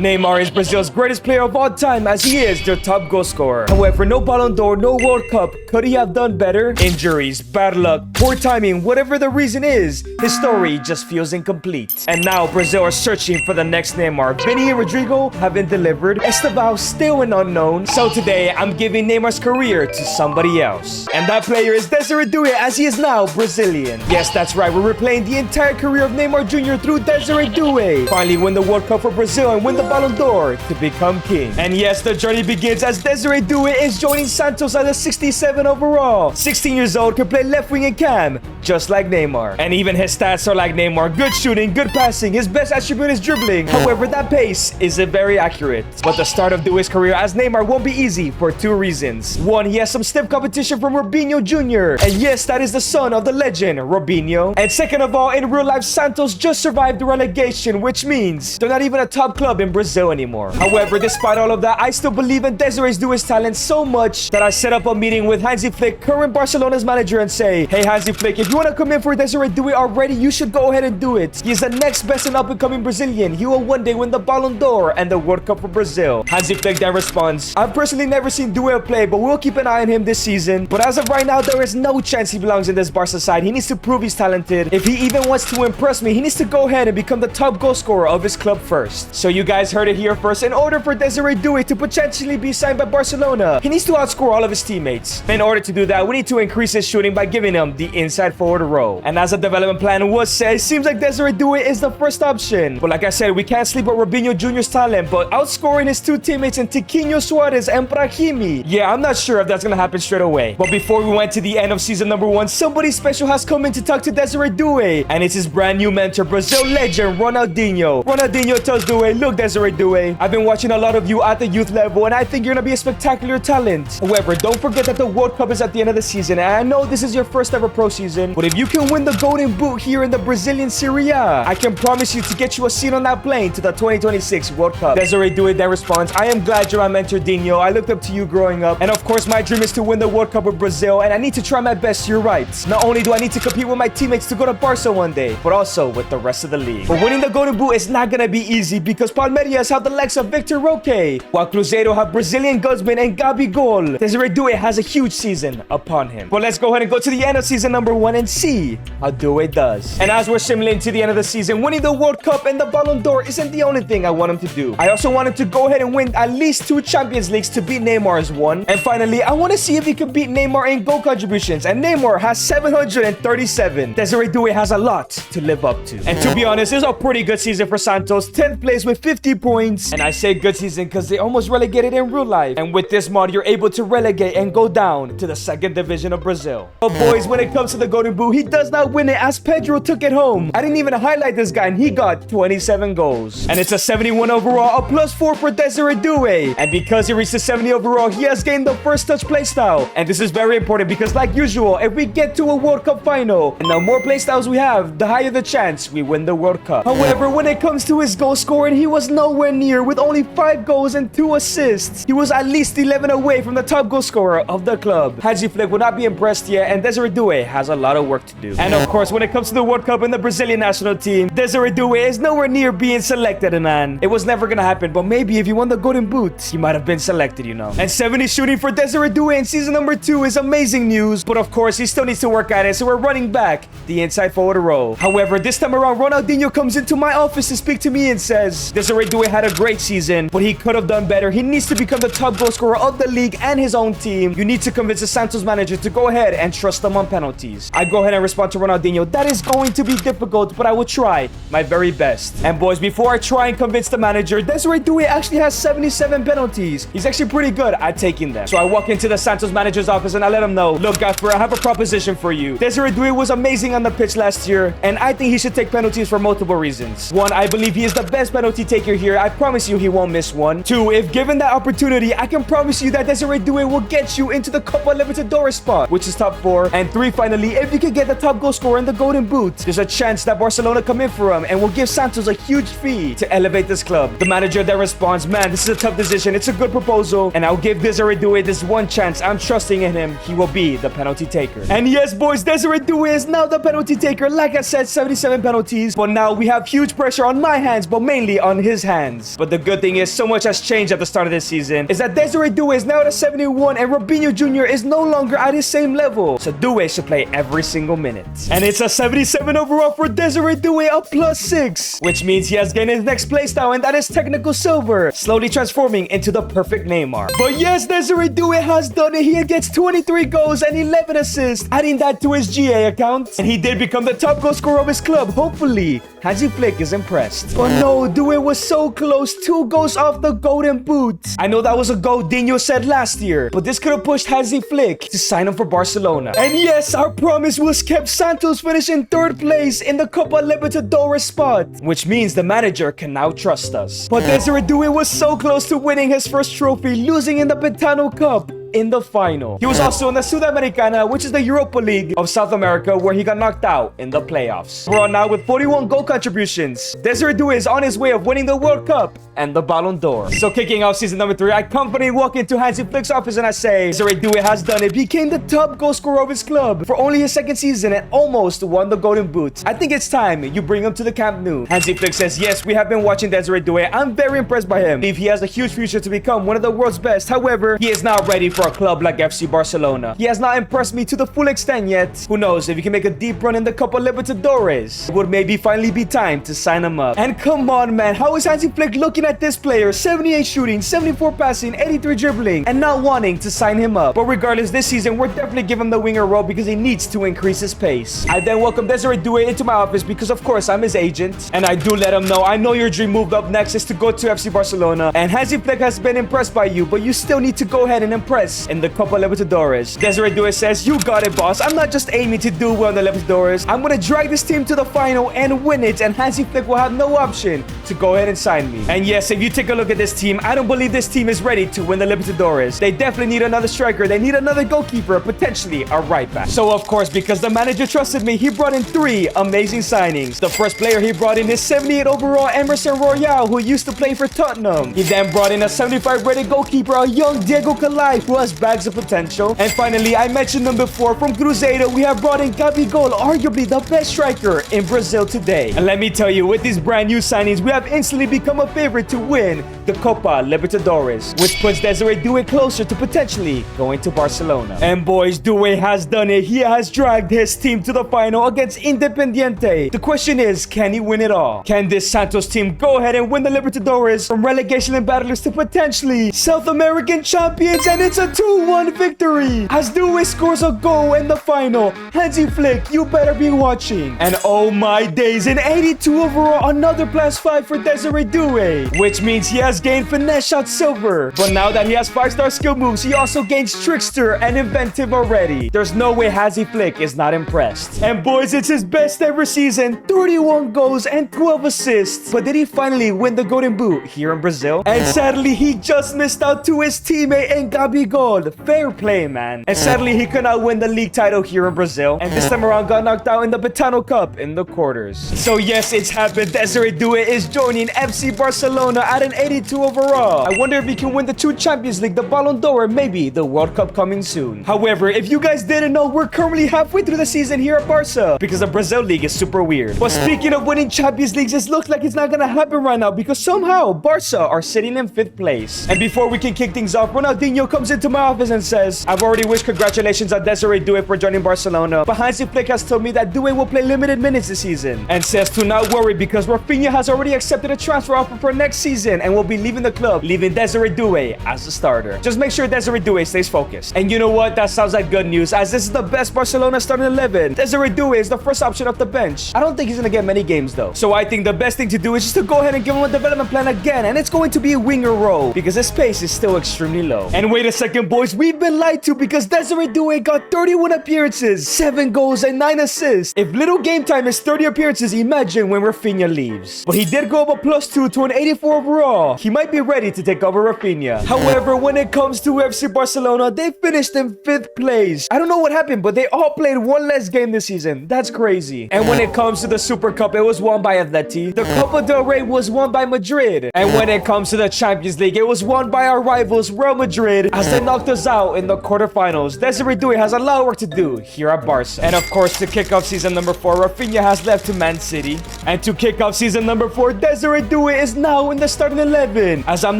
Neymar is Brazil's greatest player of all time as he is their top goal scorer. However, no Ballon d'Or, no World Cup. Could he have done better? Injuries, bad luck, poor timing, whatever the reason is, his story just feels incomplete. And now Brazil are searching for the next Neymar. Vinny and Rodrigo haven't delivered. Estevao still an unknown. So today, I'm giving Neymar's career to somebody else. And that player is Desiree Doué, as he is now Brazilian. Yes, that's right, we're replaying the entire career of Neymar Jr. through Desiree Doué. Finally win the World Cup for Brazil and win the Ballon d'Or to become king. And yes, the journey begins as Desiree Doué is joining Santos at a 67 overall. 16 years old, can play left wing and cam, just like Neymar. And even his stats are like Neymar. Good shooting, good passing. His best attribute is dribbling. However, that pace isn't very accurate. But the start of Doué's career as Neymar won't be easy for two reasons. One, he has some stiff competition from Robinho Jr. And yes, that is the son of the legend, Robinho. And second of all, in real life, Santos just survived the relegation, which means they're not even a top club in Brazil anymore. However, despite all of that, I still believe in Desiree Doué's talent so much that I set up a meeting with Hansi Flick, current Barcelona's manager, and say, hey Hansi Flick, if you want to come in for Desiree Doué already, you should go ahead and do it. He's the next best and up-and-coming Brazilian. He will one day win the Ballon d'Or and the World Cup for Brazil. Hansi Flick then responds, I've personally never seen Doué play, but we'll keep an eye on him this season. But as of right now, there is no chance he belongs in this Barca side. He needs to prove he's talented. If he even wants to impress me, he needs to go ahead and become the top goal scorer of his club first. So you guys heard it here first. In order for Desiree Doué to potentially be signed by Barcelona, he needs to outscore all of his teammates. In order to do that, we need to increase his shooting by giving him the inside forward role. And as a development plan was said, it seems like Desiree Doué is the first option. But like I said, we can't sleep on Robinho Jr.'s talent, but outscoring his two teammates in Tiquinho Suarez and Brahimi, yeah, I'm not sure if that's gonna happen straight away. But before we went to the end of season number 1, somebody special has come in to talk to Desiree Doué, and it's his brand new mentor, Brazil legend Ronaldinho. Ronaldinho tells Doué, look Desiree Doué, I've been watching a lot of you at the youth level, and I think you're gonna be a spectacular talent. However, don't forget that the World Cup is at the end of the season, and I know this is your first ever pro season, but if you can win the Golden Boot here in the Brazilian Serie A, I can promise you to get you a seat on that plane to the 2026 World Cup. Desiree Doué then responds, I am glad you're my mentor, Dinho. I looked up to you growing up, and of course my dream is to win the World Cup with Brazil, and I need to try my best, you're right. Not only do I need to compete with my teammates to go to Barca one day, but also with the rest of the league. But winning the Golden Boot is not gonna be easy because Palmeiras have the likes of Victor Roque, while Cruzeiro have Brazilian Guzman and Gabigol. Desiree Doué has a huge season upon him. But let's go ahead and go to the end of season number 1 and see how Doué does. And as we're simulating to the end of the season, winning the World Cup and the Ballon d'Or isn't the only thing I want him to do. I also want him to go ahead and win at least 2 Champions Leagues to beat Neymar's one. And finally, I want to see if he can beat Neymar in goal contributions, and Neymar has 737. Desiree Doué has a lot to live up to. And to be honest, it's a pretty good season for Santos. 10th place with 50 points. And I say good season because they almost relegated in real life. And with this mod, you're able to relegate and go down to the 2nd division of Brazil. But boys, when it comes to the Golden Boot, he does not win it as Pedro took it home. I didn't even highlight this guy, and he got 27 goals. And it's a 71 overall, a +4 for Desiree Doué. And because he reached the 70 overall, he has gained the first touch playstyle. And this is very important because like usual, if we get to a World Cup final, and the more playstyles we have, the higher the chance we win the World Cup. However, when it comes to his goal scoring, he was nowhere near with only 5 goals and 2 assists. He was at least 11 away from the top goal scorer of the club. Hansi Flick will not be impressed yet, and Desiree Doué has a lot of work to do. And of course, when it comes to the World Cup and the Brazilian national team, Desiree Doué is nowhere near being selected, man. It was never gonna happen, but maybe if you won the Golden Boot, he might have been selected, you know. And 70 shooting for Desiree Doué in season number 2 is amazing news, but of course, he still needs to work at it, so we're running back the inside forward role. However, this time around, Ronaldinho comes into my office to speak to me and says, Desiree Doué had a great season, but he could have done better. He needs to become the top goal scorer of the league and his own team. You need to convince the Santos manager to go ahead and trust them on penalties. I go ahead and respond to Ronaldinho, that is going to be difficult, but I will try my very best. And boys, before I try and convince the manager, Desiree Doué actually has 77 penalties. He's actually pretty good at taking them. So I walk into the Santos manager's office and I let him know, look Gaffer, I have a proposition for you. Desiree Doué was amazing on the pitch last year, and I think he should take penalties for multiple reasons. 1, I believe he is the best penalty taker here. I promise you he won't miss one. 2, if given that opportunity, I can promise you that Desiree Doué will get you into the Copa Libertadores spot, which is top 4. And 3, finally, if you can get the top goal scorer in the Golden Boot, there's a chance that Barcelona come in for him and will give Santos a huge fee to elevate this club. The manager then responds, man, this is a tough decision. It's a good proposal, and I'll give Desiree Doué this one chance. I'm trusting in him. He will be the penalty taker. And yes, boys, Desiree Doué is now the penalty taker. Like I said, 77 penalties, but now we have huge pressure on my hands, but mainly on his hands. hands. But the good thing is so much has changed at the start of this season is that Desiree Doué is now at a 71 and Robinho Jr. is no longer at his same level. So Doué should play every single minute. And it's a 77 overall for Desiree Doué, a +6, which means he has gained his next playstyle, and that is technical silver, slowly transforming into the perfect Neymar. But yes, Desiree Doué has done it. He gets 23 goals and 11 assists, adding that to his GA account. And he did become the top goal scorer of his club. Hopefully, Hansi Flick is impressed. But no, Doué was so close, 2 goals off the golden boot. I know that was a goal Dino said last year, but this could have pushed Hansi Flick to sign him for Barcelona. And yes, our promise was kept. Santos finished in 3rd place in the Copa Libertadores spot, which means the manager can now trust us. But Desiree Doué was so close to winning his first trophy, losing in the Betano Cup in the final. He was also in the Sudamericana, which is the Europa League of South America, where he got knocked out in the playoffs. We're on now with 41 goal contributions. Desiree Doué is on his way of winning the World Cup and the Ballon d'Or. So kicking off season number 3, I confidently walk into Hansi Flick's office and I say, Desiree Doué has done it, became the top goal scorer of his club for only his 2nd season and almost won the Golden Boot. I think it's time you bring him to the Camp Nou. Hansi Flick says, yes, we have been watching Desiree Doué. I'm very impressed by him. I believe he has a huge future to become one of the world's best. However, he is not ready for a club like FC Barcelona. He has not impressed me to the full extent yet. Who knows, if he can make a deep run in the Copa Libertadores, it would maybe finally be time to sign him up. And come on, man, how is Hansi Flick looking at this player? 78 shooting, 74 passing, 83 dribbling, and not wanting to sign him up. But regardless, this season, we're definitely giving him the winger role because he needs to increase his pace. I then welcome Desiree Doué into my office because, of course, I'm his agent. And I do let him know, I know your dream move up next is to go to FC Barcelona. And Hansi Flick has been impressed by you, but you still need to go ahead and impress in the Copa Libertadores. Desiree Doué says, you got it, boss. I'm not just aiming to do well in the Libertadores. I'm going to drag this team to the final and win it. And Hansi Flick will have no option to go ahead and sign me. And yes, if you take a look at this team, I don't believe this team is ready to win the Libertadores. They definitely need another striker. They need another goalkeeper, potentially a right back. So of course, because the manager trusted me, he brought in 3 amazing signings. The first player he brought in is 78 overall Emerson Royale, who used to play for Tottenham. He then brought in a 75 rated goalkeeper, a young Diego Calai, who has bags of potential. And finally, I mentioned him before, from Cruzeiro, we have brought in Gabigol, arguably the best striker in Brazil today. And let me tell you, with these brand new signings, we have instantly become a favorite to win the Copa Libertadores, which puts Desiree Doué closer to potentially going to Barcelona. And boys, Doué has done it. He has dragged his team to the final against Independiente. The question is, can he win it all? Can this Santos team go ahead and win the Libertadores from relegation and battlers to potentially South American champions? And it's a 2-1 victory as Doué scores a goal in the final. Hansi Flick, you better be watching. And oh my days, an 82 overall, another +5 for Desiree Doué, which means he has gained finesse shot silver. But now that he has 5-star skill moves, he also gains trickster and inventive already. There's no way Hansi Flick is not impressed. And boys, it's his best ever season, 31 goals and 12 assists. But did he finally win the Golden Boot here in Brazil? And sadly, he just missed out to his teammate in Gabigol. Fair play, man. And sadly, he could not win the league title here in Brazil. And this time around, got knocked out in the Betano Cup in the quarters. So yes, it's happened. Desiree Doué is joining FC Barcelona at an 82 overall. I wonder if he can win the 2 Champions League, the Ballon d'Or, and maybe the World Cup coming soon. However, if you guys didn't know, we're currently halfway through the season here at Barca because the Brazil League is super weird. But speaking of winning Champions Leagues, it looks like it's not gonna happen right now because somehow Barca are sitting in 5th place. And before we can kick things off, Ronaldinho comes into my office and says, I've already wished congratulations on Desiree Doué for joining Barcelona, but Hansi Flick has told me that Doué will play limited minutes this season and says to not worry because Rafinha has already accepted a transfer offer for next season and will be leaving the club, leaving Desiree Doué as the starter. Just make sure Desiree Doué stays focused. And you know what? That sounds like good news as this is the best Barcelona starting 11. Desiree Doué is the first option off the bench. I don't think he's gonna get many games though. So I think the best thing to do is just to go ahead and give him a development plan again, and it's going to be a winger role because his pace is still extremely low. And wait a second, boys, we've been lied to because Desiree Doué got 31 appearances, 7 goals and 9 assists. If little game time is 30 appearances, imagine when Rafinha leaves. But he did go up a +2 to an 84 overall. he might be ready to take over Rafinha. However, when it comes to FC Barcelona, they finished in 5th place. I don't know what happened, but they all played one less game this season. That's crazy. And when it comes to the Super Cup, it was won by Atleti. The Copa del Rey was won by Madrid. And when it comes to the Champions League, it was won by our rivals, Real Madrid, as they knocked us out in the quarterfinals. Desiree Doué has a lot of work to do here at Barca. And of course, to kick off season number 4, Rafinha has left to Man City. And to kick off season number 4, Desiree Doué is now in the starting 11, as I'm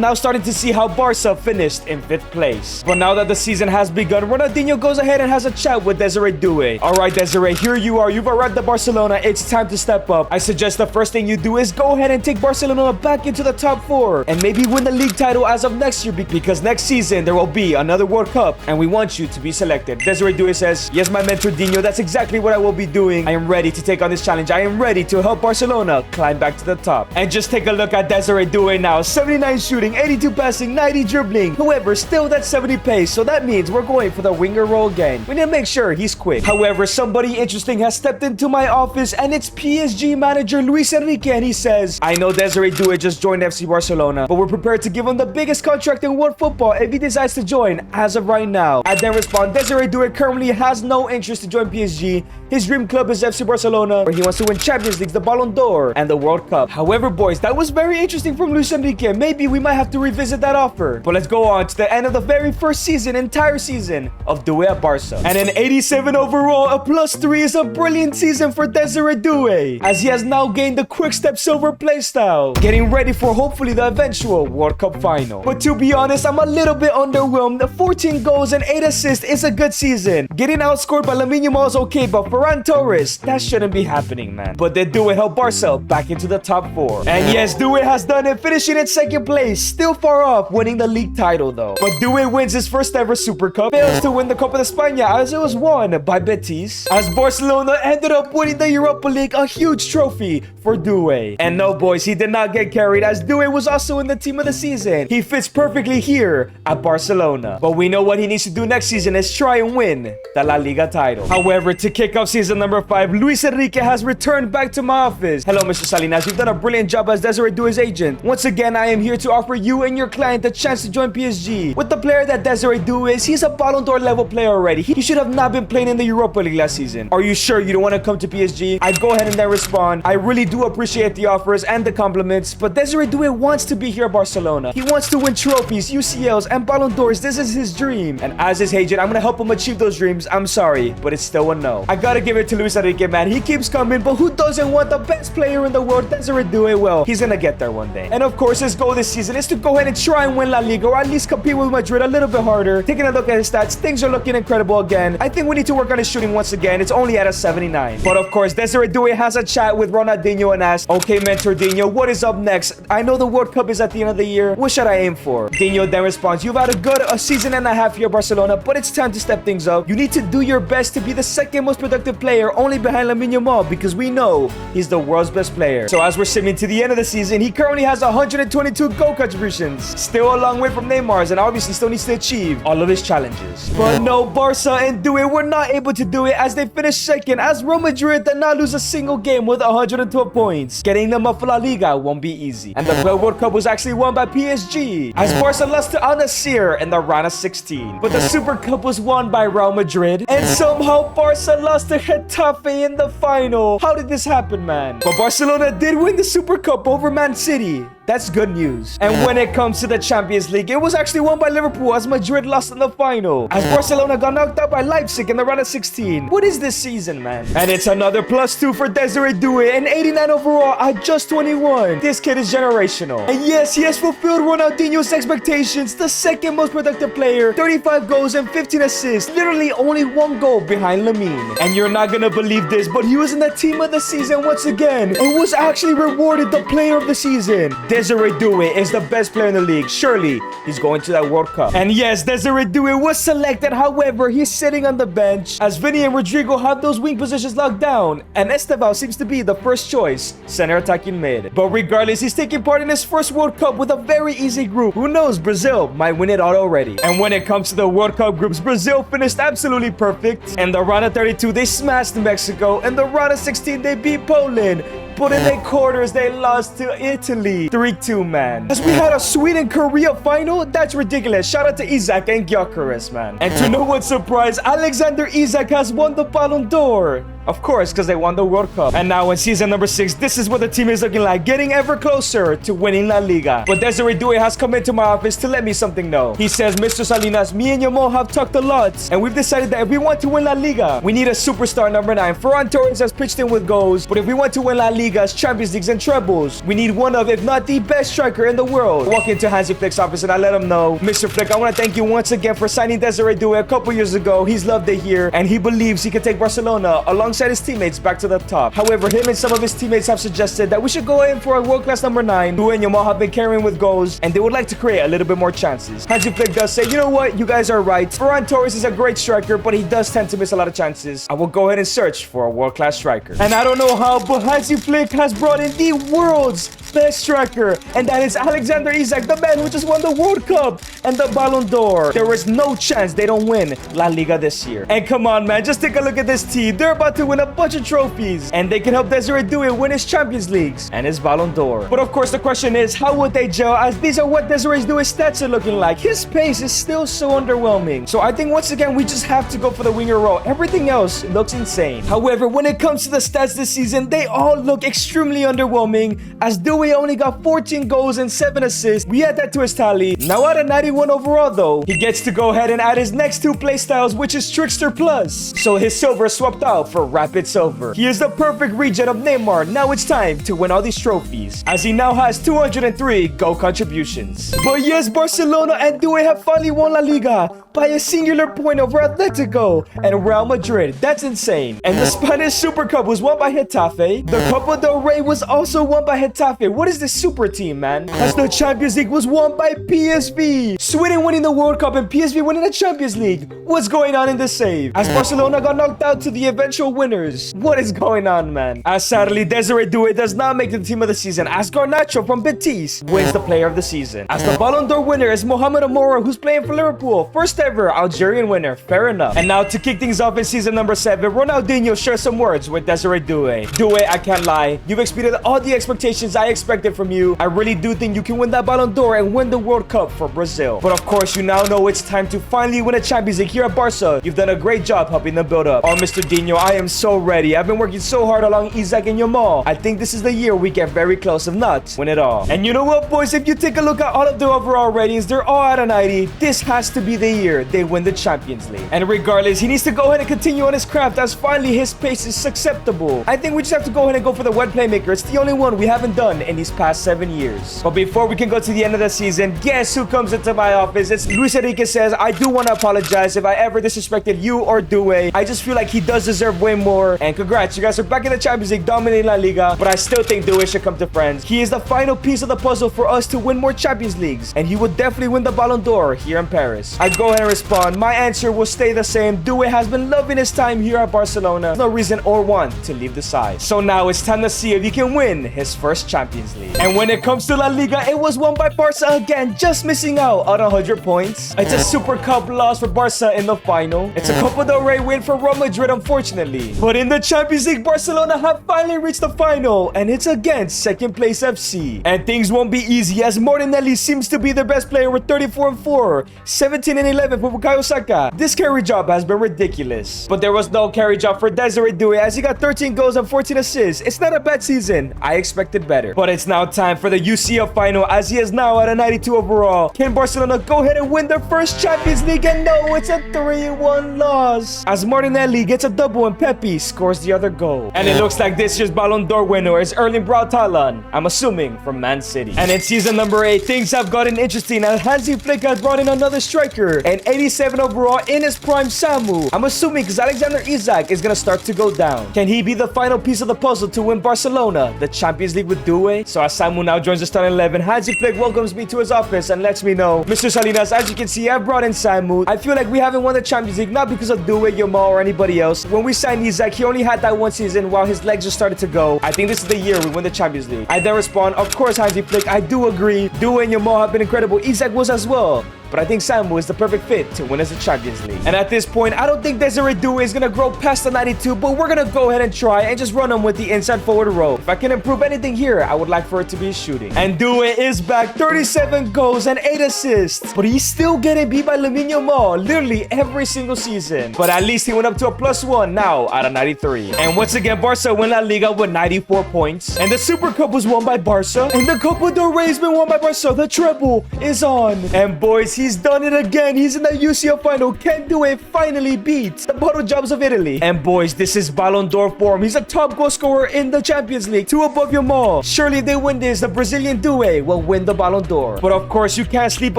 now starting to see how Barca finished in 5th place. But now that the season has begun, Ronaldinho goes ahead and has a chat with Desiree Doué. Alright Desiree, here you are. You've arrived at Barcelona. It's time to step up. I suggest the first thing you do is go ahead and take Barcelona back into the top 4 and maybe win the league title as of next year, because next season there will be another World Cup and we want you to be selected. Desiree Doué says, yes, my mentor Dino, that's exactly what I will be doing. I am ready to take on this challenge. I am ready to help Barcelona climb back to the top. And just take a look at Desiree Doué now. 79 shooting, 82 passing, 90 dribbling. However, still that 70 pace, so that means we're going for the winger role again. We need to make sure he's quick. However, somebody interesting has stepped into my office, and it's PSG manager Luis Enrique, and he says, I know Desiree Doué just joined FC Barcelona, but we're prepared to give him the biggest contract in world football if he decides to join as of right now. I then respond, Desiree Doué currently has no interest to join PSG. His dream club is FC Barcelona, where he wants to win Champions League, the Ballon d'Or, and the World Cup. However, boys, that was very interesting from Luis Enrique. Maybe we might have to revisit that offer. But let's go on to the end of the very first entire season of Doué at Barca. And an 87 overall, a +3 is a brilliant season for Desiree Doué, as he has now gained the quick step silver playstyle, getting ready for hopefully the eventual World Cup final. But to be honest, I'm a little bit underwhelmed. The 14 goals and 8 assists is a good season. Getting outscored by Lamine Yamal is okay, but Ferran Torres, that shouldn't be happening, man. But did Doué help Barca back into the top 4? And yes, Doué has done it, finishing in 2nd place, still far off winning the league title though. But Doué wins his first ever Super Cup, fails to win the Copa de España as it was won by Betis, as Barcelona ended up winning the Europa League, a huge trophy for Doué. And no, boys, he did not get carried, as Doué was also in the team of the season. He fits perfectly here at Barcelona. But we know what he needs to do next season is try and win the La Liga title. However, to kick off season number 5, Luis Enrique has returned back to my office. Hello, Mr. Salinas. You've done a brilliant job as Desiree Doué's agent. Once again, I am here to offer you and your client the chance to join PSG. With the player that Desiree Doué is, he's a Ballon d'Or level player already. He should have not been playing in the Europa League last season. Are you sure you don't want to come to PSG? I go ahead and then respond, I really do appreciate the offers and the compliments, but Desiree Doué wants to be here at Barcelona. He wants to win trophies, UCLs, and Ballon d'Ors. This is his dream. And as his agent, I'm going to help him achieve those dreams. I'm sorry, but it's still a no. I gotta give it to Luis Enrique, man. He keeps coming, but who doesn't want the best player in the world, Desiree Doué? Well, he's gonna get there one day. And of course, his goal this season is to go ahead and try and win La Liga, or at least compete with Madrid a little bit harder. Taking a look at his stats, things are looking incredible again. I think we need to work on his shooting once again. It's only at a 79. But of course, Desiree Doué has a chat with Ronaldinho and asks, okay, mentor Dino, what is up next? I know the World Cup is at the end of the year. What should I aim for? Dino then responds, you've had a season and a half here at Barcelona, but it's time to step things up. You need to do your best to be the second most productive player, only behind Lamine Yamal, because we know he's the world's best player. So as we're simming to the end of the season, he currently has 122 goal contributions. Still a long way from Neymar's, and obviously still needs to achieve all of his challenges. But no, Barca and Doué were not able to do it, as they finished second, as Real Madrid did not lose a single game with 112 points. Getting them up for La Liga won't be easy. And the Club World Cup was actually won by PSG, as Barca lost to Al Nassr in the round of 16. But the Super Cup was won by Real Madrid, and somehow Barca lost to Getafe in the final. How did this happen, man? But Barcelona did win the Super Cup over Man City. That's good news. And when it comes to the Champions League, it was actually won by Liverpool, as Madrid lost in the final, as Barcelona got knocked out by Leipzig in the round of 16. What is this season, man? And it's another +2 for Desiree Doué, an 89 overall at just 21. This kid is generational. And yes, he has fulfilled Ronaldinho's expectations, the second most productive player, 35 goals and 15 assists, literally only 1 goal behind Lamine. And you're not gonna believe this, but he was in the team of the season once again, and was actually rewarded the player of the season. Desiree Doué is the best player in the league. Surely he's going to that World Cup. And yes, Desiree Doué was selected. However, he's sitting on the bench, as Vinny and Rodrigo have those wing positions locked down, and Estevao seems to be the first choice center attacking mid. But regardless, he's taking part in his first World Cup with a very easy group. Who knows, Brazil might win it all already. And when it comes to the World Cup groups, Brazil finished absolutely perfect. In the round of 32, they smashed Mexico. In the round of 16, they beat Poland. But in the quarters, they lost to Italy 3-2, man. As we had a Sweden-Korea final, that's ridiculous. Shout out to Isak and Gyökeres, man. And to no one's surprise, Alexander Isak has won the Ballon d'Or. Of course, because they won the World Cup. And now in season number 6, this is what the team is looking like, getting ever closer to winning La Liga. But Desiree Doué has come into my office to let me something know. He says, Mr. Salinas, me and your mom have talked a lot, and we've decided that if we want to win La Liga, we need a superstar number 9. Ferran Torres has pitched in with goals, but if we want to win La Liga's Champions Leagues and trebles, we need one of, if not the best striker in the world. Walk into Hansi Flick's office and I let him know, Mr. Flick, I want to thank you once again for signing Desiree Doué a couple years ago. He's loved it here, and he believes he can take Barcelona alongside his teammates back to the top. However, him and some of his teammates have suggested that we should go in for a world-class number 9, who and Yamal have been carrying with goals, and they would like to create a little bit more chances. Hansi Flick does say, you know what, you guys are right. Ferran Torres is a great striker, but he does tend to miss a lot of chances. I will go ahead and search for a world-class striker. And I don't know how, but Hansi Flick has brought in the world's best striker, and that is Alexander Isak, the man who just won the World Cup and the Ballon d'Or. There is no chance they don't win La Liga this year. And come on, man, just take a look at this team. They're about to win a bunch of trophies, and they can help Desiree Doué win his Champions Leagues and his Ballon d'Or. But of course, the question is, how would they gel, as these are what Desiree Doué's stats are looking like. His pace is still so underwhelming. So I think once again, we just have to go for the winger role. Everything else looks insane. However, when it comes to the stats this season, they all look extremely underwhelming, as Doué only got 14 goals and 7 assists. We add that to his tally. Now out of 91 overall though, he gets to go ahead and add his next 2 playstyles, which is Trickster Plus. So his silver swapped out for Rapid Silver. He is the perfect regen of Neymar. Now it's time to win all these trophies, as he now has 203 goal contributions. But yes, Barcelona and Doué have finally won La Liga by a singular point over Atletico and Real Madrid. That's insane. And the Spanish Super Cup was won by Getafe. The Copa del Rey was also won by Getafe. What is this super team, man? As the Champions League was won by PSV. Sweden winning the World Cup and PSV winning the Champions League. What's going on in this save? As Barcelona got knocked out to the eventual winners. What is going on, man? As sadly, Desiree Doué does not make the team of the season, as Garnacho from Betis wins the player of the season. As the Ballon d'Or winner is Mohamed Amora, who's playing for Liverpool. First ever Algerian winner. Fair enough. And now to kick things off in season number 7, Ronaldinho shares some words with Desiree Doué. Doué, I can't lie. You've exceeded all the expectations I expected from you. I really do think you can win that Ballon d'Or and win the World Cup for Brazil. But of course, you now know it's time to finally win a Champions League here at Barca. You've done a great job helping them build up. Oh, Mr. Dino, I am so ready. I've been working so hard along Isak and Yamal. I think this is the year we get very close, if not win it all. And you know what, boys? If you take a look at all of their overall ratings, they're all out of 90. This has to be the year they win the Champions League. And regardless, he needs to go ahead and continue on his craft, as finally his pace is acceptable. I think we just have to go ahead and go for the wet playmaker. It's the only one we haven't done in these past 7 years. But before we can go to the end of the season, guess who comes into my office? It's Luis Enrique. Says, I do want to apologize if I ever disrespected you or Doué. I just feel like he does deserve way more. And congrats, you guys are back in the Champions League, dominating La Liga. But I still think Doué should come to France. He is the final piece of the puzzle for us to win more Champions Leagues, and he would definitely win the Ballon d'Or here in Paris. I'd go ahead and respond. My answer will stay the same. Doué has been loving his time here at Barcelona. There's no reason or want to leave the side. So now it's time to see if he can win his first Champions League. And when it comes to La Liga, it was won by Barca again, just missing out on 100 points. It's a Super Cup loss for Barca in the final. It's a Copa del Rey win for Real Madrid, unfortunately. But in the Champions League, Barcelona have finally reached the final, and it's against second place FC. And things won't be easy, as Martinelli seems to be their best player with 34-4, 17-11 for Bukayo Saka. This carry job has been ridiculous. But there was no carry job for Desiree Doué, as he got 13 goals and 14 assists. It's not a bad season. I expected better. But it's now time for the UCL final, as he is now at a 92 overall. Can Barcelona go ahead and win their first Champions League? And no, it's a 3-1 loss, as Martinelli gets a double and Pepe scores the other goal. And it looks like this year's Ballon d'Or winner is Erling Braut Haaland, I'm assuming from Man City. And in season number 8, things have gotten interesting, as Hansi Flick has brought in another striker, and 87 overall in his prime Samu. I'm assuming because Alexander Isak is gonna start to go down. Can he be the final piece of the puzzle to win Barcelona the Champions League with Doué? So as Samu now joins the starting 11, Hansi Flick welcomes me to his office and lets me know, Mr. Salinas, as you can see, I brought in Samu. I feel like we haven't won the Champions League, not because of Doué, Yamal, or anybody else. When we signed Isak, he only had that one season while his legs just started to go. I think this is the year we win the Champions League. I then respond, of course, Hansi Flick, I do agree. Doué and Yamal have been incredible. Isak was as well. but I think Samu is the perfect fit to win us the Champions League. And at this point, I don't think Desiree Doué is gonna grow past the 92, but we're gonna go ahead and try and just run him with the inside forward role. If I can improve anything here, I would like for it to be shooting. And Doué is back, 37 goals and 8 assists, but he's still getting beat by Lamine Yamal literally every single season. But at least he went up to a +1 now out of 93. And once again, Barca win La Liga with 94 points. And the Super Cup was won by Barca. And the Copa del Rey has been won by Barca. The treble is on. And boys, he's done it again. He's in the UCL final. Can Doué finally beat the bottle jobs of Italy? And boys, this is Ballon d'Or form. He's a top goal scorer in the Champions League, 2 above Yamal. Surely if they win this, the Brazilian Doué will win the Ballon d'Or. But of course, you can't sleep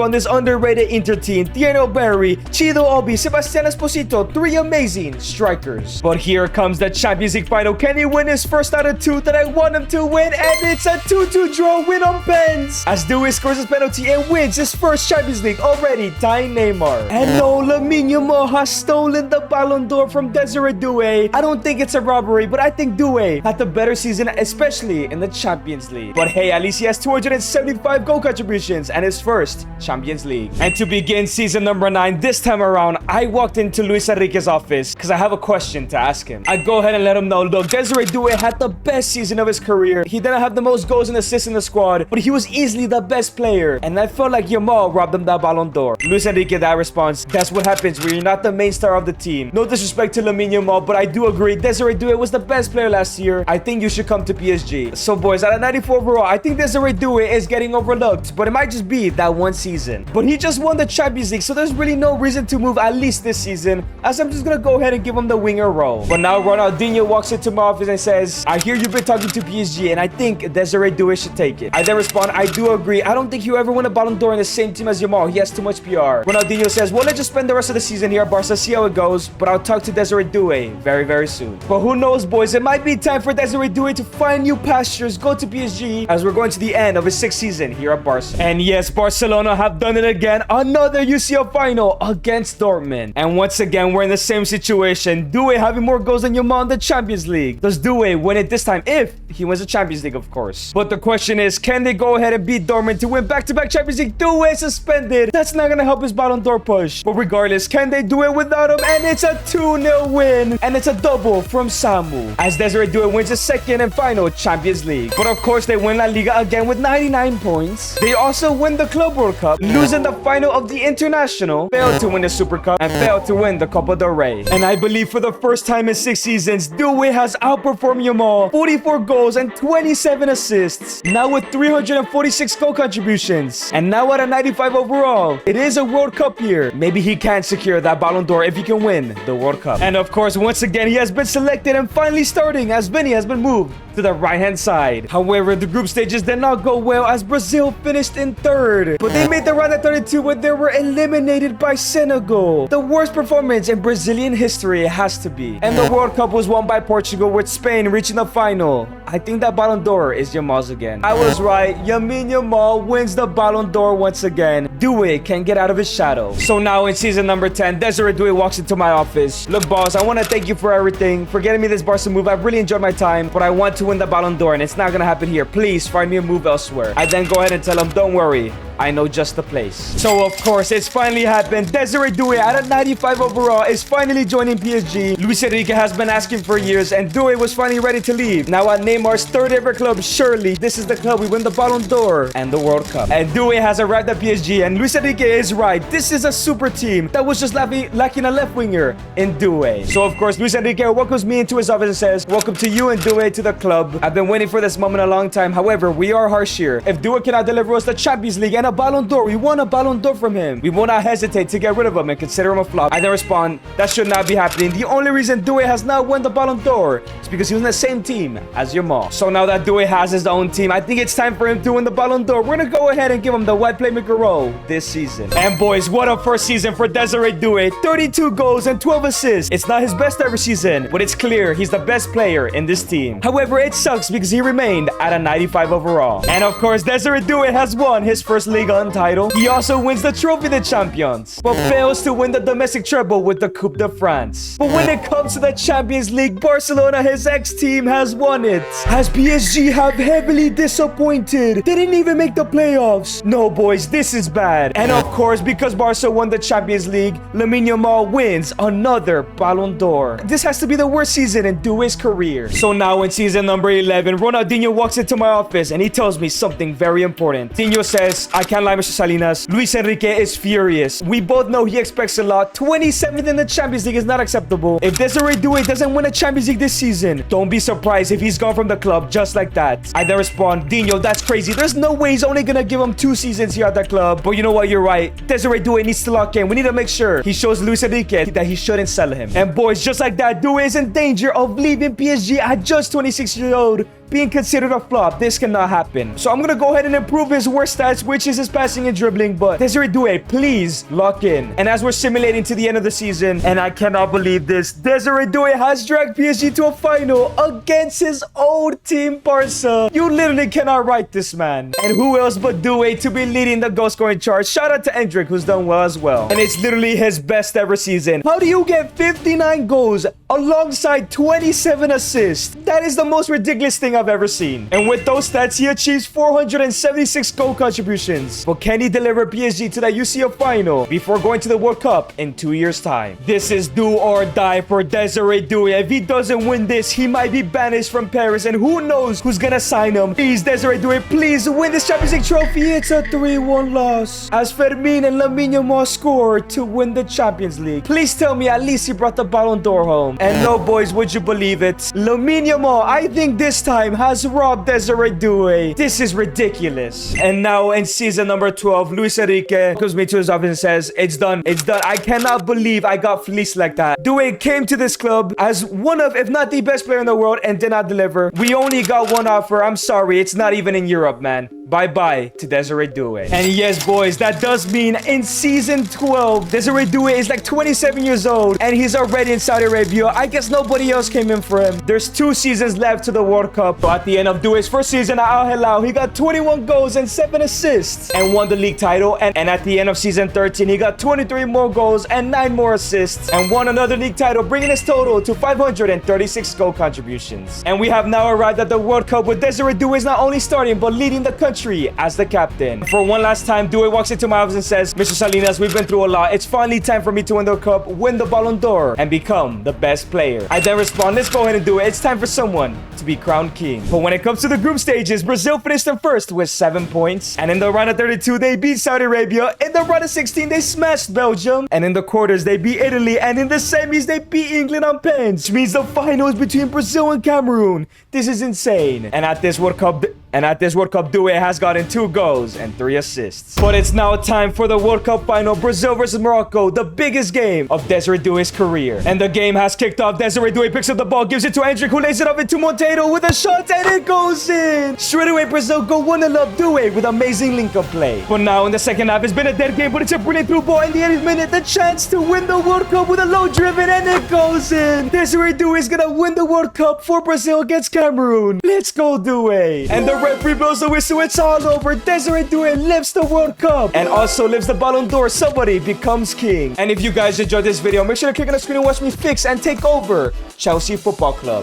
on this underrated Inter team. Thierry Berry, Chido Obi, Sebastian Esposito, 3 amazing strikers. But here comes the Champions League final. Can he win his first out of 2 that I want him to win? And it's a 2-2 draw, win on pens, as Doué scores his penalty and wins his first Champions League, already tying Neymar. And no, Lamine Yamal has stolen the Ballon d'Or from Desiree Doué. I don't think it's a robbery, but I think Doué had the better season, especially in the Champions League. But hey, at least he has 275 goal contributions and his first Champions League. And to begin season number 9, this time around, I walked into Luis Enrique's office because I have a question to ask him. I go ahead and let him know, look, Desiree Doué had the best season of his career. He didn't have the most goals and assists in the squad, but he was easily the best player. And I felt like Yamal robbed him that Ballon d'Or. Luis Enrique, that response, that's what happens when you're not the main star of the team. No disrespect to Lamine Yamal, but I do agree Desiree Doué was the best player last year. I think you should come to PSG. So boys, out of 94 overall, I think Desiree Doué is getting overlooked, but it might just be that one season. But he just won the Champions League, so there's really no reason to move at least this season, as I'm just gonna go ahead and give him the winger role. But now Ronaldinho walks into my office and says, I hear you've been talking to PSG, and I think Desiree Doué should take it. I then respond, I do agree. I don't think he'll ever win a Ballon d'Or in the same team as Yamal. He has too much PR. Ronaldinho says, well, let's just spend the rest of the season here at Barca, see how it goes, but I'll talk to Desiree Doué very, very soon. But who knows, boys, it might be time for Desiree Doué to find new pastures, go to PSG, as we're going to the end of his 6th season here at Barca. And yes, Barcelona have done it again, another UCL final against Dortmund. And once again, we're in the same situation. Doué having more goals than Yamal in the Champions League. Does Doué win it this time? If he wins the Champions League, of course. But the question is, can they go ahead and beat Dortmund to win back-to-back Champions League? Doué suspended. That's not gonna help his Ballon d'Or push. But regardless, can they do it without him? And it's a 2-0 win. And it's a double from Samu, as Desiree Doué wins his 2nd and final Champions League. But of course, they win La Liga again with 99 points. They also win the Club World Cup, losing the final of the International, failed to win the Super Cup, and failed to win the Copa del Rey. And I believe for the first time in 6 seasons, Doué has outperformed Yamal, 44 goals and 27 assists, now with 346 goal contributions, and now at a 95 overall. It is a World Cup year. Maybe he can secure that Ballon d'Or if he can win the World Cup. And of course, once again, he has been selected and finally starting, as Vinny has been moved to the right-hand side. However, the group stages did not go well, as Brazil finished in 3rd. But they made the round of 32 where they were eliminated by Senegal. The worst performance in Brazilian history, it has to be. And the World Cup was won by Portugal, with Spain reaching the final. I think that Ballon d'Or is Yamal's again. I was right. Lamine Yamal wins the Ballon d'Or once again. Doué can get out of his shadow. So now in season number 10, Desiree Doué walks into my office. Look, boss, I want to thank you for everything, for getting me this Barca move. I've really enjoyed my time, but I want to win the Ballon d'Or, and it's not gonna happen here. Please find me a move elsewhere. I then go ahead and tell him, don't worry, I know just the place. So of course, it's finally happened. Desiree Doué at a 95 overall is finally joining PSG. Luis Enrique has been asking for years, and Doué was finally ready to leave. Now at Neymar's 3rd ever club, surely this is the club we win the Ballon d'Or and the World Cup. And Doué has arrived at PSG, and Luis Enrique is right. This is a super team that was just lacking a left winger in Doué. So of course, Luis Enrique welcomes me into his office and says, welcome to you and Doué to the club. I've been waiting for this moment a long time. However, we are harsh here. If Doué cannot deliver us the Champions League and a Ballon d'Or, we won a Ballon d'Or from him. We will not hesitate to get rid of him and consider him a flop. I then respond, that should not be happening. The only reason Doué has not won the Ballon d'Or is because he was in the same team as Yamal. So now that Doué has his own team, I think it's time for him to win the Ballon d'Or. We're gonna go ahead and give him the white playmaker role this season. And boys, what a first season for Desiree Doué. 32 goals and 12 assists. It's not his best ever season, but it's clear he's the best player in this team. However, it sucks because he remained at a 95 overall. And of course, Desiree Doué has won his first Liga title. He also wins the Trophy de Champions, but fails to win the domestic treble with the Coupe de France. But when it comes to the Champions League, Barcelona, his ex-team, has won it. As PSG have heavily disappointed. They didn't even make the playoffs. No, boys, this is bad. And of course, because Barca won the Champions League, Lamine Yamal wins another Ballon d'Or. This has to be the worst season in Doué's career. So now in season number 11, Ronaldinho walks into my office and he tells me something very important. Ronaldinho says, I can't lie, Mr. Salinas. Luis Enrique is furious. We both know he expects a lot. 27th in the Champions League is not acceptable. If Desiree Doué doesn't win a Champions League this season, don't be surprised if he's gone from the club just like that. I then respond, Dino, that's crazy. There's no way he's only gonna give him 2 seasons here at the club. But you know what? You're right. Desiree Doué needs to lock in. We need to make sure he shows Luis Enrique that he shouldn't sell him. And boys, just like that, Doué is in danger of leaving PSG at just 26 years old, being considered a flop. This cannot happen. So I'm gonna go ahead and improve his worst stats, which is his passing and dribbling. But Desiree Doué, please lock in. And as we're simulating to the end of the season, and I cannot believe this, Desiree Doué has dragged PSG to a final against his old team, Barca. You literally cannot write this, man. And who else but Doué to be leading the goal scoring charge? Shout out to Endrick, who's done well as well. And it's literally his best ever season. How do you get 59 goals alongside 27 assists? That is the most ridiculous thing I've ever seen. And with those stats, he achieves 476 goal contributions. But can he deliver PSG to that UCL final before going to the World Cup in 2 years' time? This is do or die for Desiree Doué. If he doesn't win this, he might be banished from Paris, and who knows who's gonna sign him. Please, Desiree Doué, please win this Champions League trophy. It's a 3-1 loss, as Fermin and Lamine Yamal scored to win the Champions League. Please tell me at least he brought the Ballon d'Or home. And no, boys, would you believe it? Lamine Yamal, I think this time, has robbed Desiree Doué. This is ridiculous. And now in season number 12, Luis Enrique comes me to his office and says, it's done. It's done. I cannot believe I got fleeced like that. Doué came to this club as one of, if not the best player in the world, and did not deliver. We only got one offer. I'm sorry. It's not even in Europe, man. Bye-bye to Desiree Doué. And yes, boys, that does mean in season 12, Desiree Doué is like 27 years old and he's already in Saudi Arabia. I guess nobody else came in for him. There's 2 seasons left to the World Cup. But at the end of Doué's first season at Al Hilal, he got 21 goals and 7 assists and won the league title. And at the end of season 13, he got 23 more goals and 9 more assists and won another league title, bringing his total to 536 goal contributions. And we have now arrived at the World Cup with Desiree Doué not only starting but leading the country as the captain. For one last time, Doué walks into my office and says, Mr. Salinas, we've been through a lot. It's finally time for me to win the cup, win the Ballon d'Or, and become the best player. I then respond, let's go ahead and do it. It's time for someone to be crowned king. But when it comes to the group stages, Brazil finished in first with 7 points. And in the round of 32, they beat Saudi Arabia. In the round of 16, they smashed Belgium. And in the quarters, they beat Italy. And in the semis, they beat England on pens, which means the final is between Brazil and Cameroon. This is insane. And at this World Cup, Doué has gotten 2 goals and 3 assists. But it's now time for the World Cup final, Brazil versus Morocco, the biggest game of Desiree Doué's career. And the game has kicked off. Desiree Doué picks up the ball, gives it to Endrick, who lays it up into Monteiro with a shot, and it goes in. Straight away, Brazil go 1-0 up. Doué with amazing link-up play. But now in the second half, it's been a dead game, but it's a brilliant through ball in the 80th minute. The chance to win the World Cup with a low driven, and it goes in. Desiree Doué is gonna win the World Cup for Brazil against Cameroon. Let's go, Doué. And the referee blows the whistle. It's all over. Desiree Doué lifts the World Cup and also lifts the Ballon d'Or. Somebody becomes king. And if you guys enjoyed this video, make sure to click on the screen and watch me fix and take over Chelsea Football Club.